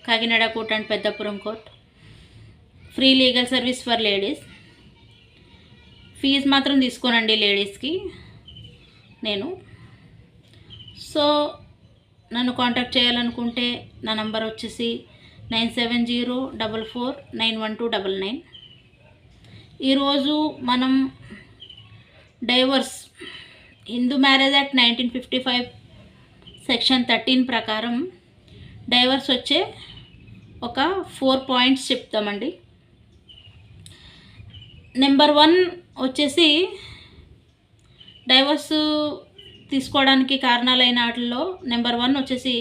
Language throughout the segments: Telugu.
Kakinada court and Peddapuram court. Free legal service for ladies. Fee మాత్రం తీసుకోనండి లేడీస్కి నేను. సో నన్ను కాంటాక్ట్ చేయాలనుకుంటే నా నంబర్ వచ్చేసి 9704491299. ఈరోజు మనం divorce Hindu marriage act 1955 section 13 ప్రకారం డైవర్స్ వచ్చే ఒక 4 పాయింట్స్ చెప్తామండి. నెంబర్ 1 వచ్చేసి డైవర్స్ తీసుకోవడానికి కారణాలైన వాటిల్లో నెంబర్ 1 వచ్చేసి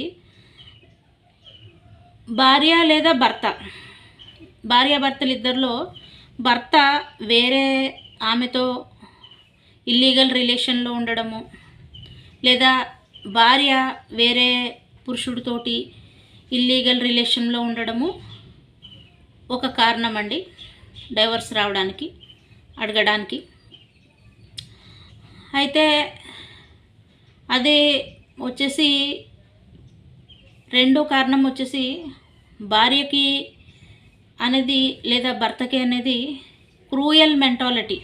భార్య లేదా భర్త. భార్యాభర్తలు ఇద్దరిలో భర్త వేరే ఆమెతో ఇల్లీగల్ రిలేషన్లో ఉండడము, లేదా భార్య వేరే పురుషుడితోటి ఇల్లీగల్ రిలేషన్లో ఉండడము ఒక కారణం అండి డైవర్స్ రావడానికి, అడగడానికి. అయితే అదే వచ్చేసి రెండో కారణం వచ్చేసి భార్యకి అనేది లేదా భర్తకి అనేది క్రూయల్ మెంటాలిటీ.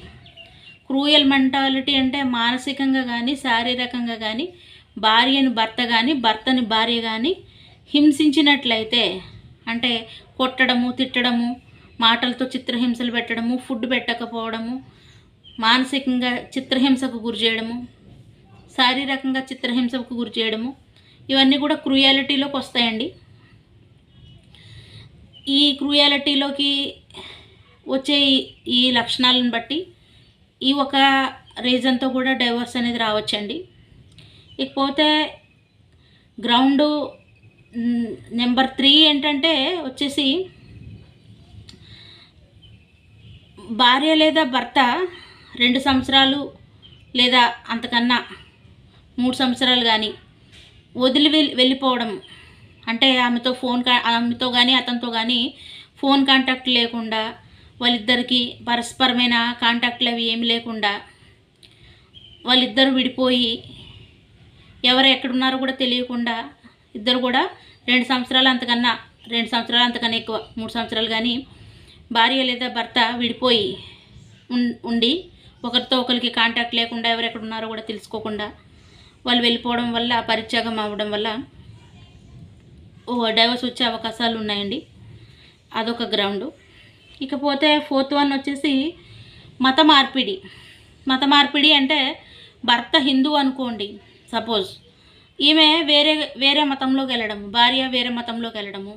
క్రూయల్ మెంటాలిటీ అంటే మానసికంగా కానీ శారీరకంగా కానీ భార్యని భర్త కానీ భర్తని భార్య కానీ హింసించినట్లయితే, అంటే కొట్టడము, తిట్టడము, మాటలతో చిత్రహింసలు పెట్టడము, ఫుడ్ పెట్టకపోవడము, మానసికంగా చిత్రహింసకు గురి చేయడము, శారీరకంగా చిత్రహింసకు గురి చేయడము, ఇవన్నీ కూడా క్రూయాలిటీలోకి వస్తాయండి. ఈ క్రూయాలిటీలోకి వచ్చే ఈ లక్షణాలను బట్టి ఈ ఒక రీజన్తో కూడా డైవర్స్ అనేది రావచ్చండి. ఇకపోతే గ్రౌండ్ నెంబర్ 3 ఏంటంటే వచ్చేసి భార్య లేదా భర్త 2 సంవత్సరాలు లేదా అంతకన్నా 3 సంవత్సరాలు కానీ వదిలి వెళ్ళిపోవడం, అంటే ఆమెతో కానీ అతనితో కానీ ఫోన్ కాంటాక్ట్ లేకుండా, వాళ్ళిద్దరికి పరస్పరమైన కాంటాక్ట్లు అవి ఏమి లేకుండా వాళ్ళిద్దరు విడిపోయి ఎవరు ఎక్కడున్నారో కూడా తెలియకుండా ఇద్దరు కూడా 2 సంవత్సరాలు అంతకన్నా ఎక్కువ 3 సంవత్సరాలు కానీ భార్య లేదా భర్త విడిపోయి ఉండి ఒకరితో ఒకరికి కాంటాక్ట్ లేకుండా ఎవరెక్కడున్నారో కూడా తెలుసుకోకుండా వాళ్ళు వెళ్ళిపోవడం వల్ల, పరిత్యాగం అవ్వడం వల్ల డైవర్స్ వచ్చే అవకాశాలు ఉన్నాయండి. అదొక గ్రౌండు. ఇకపోతే 4th వన్ వచ్చేసి మత మార్పిడి. మత మార్పిడి అంటే భర్త హిందూ అనుకోండి, సపోజ్ ఈమె వేరే మతంలోకి వెళ్ళడము, భార్య వేరే మతంలోకి వెళ్ళడము,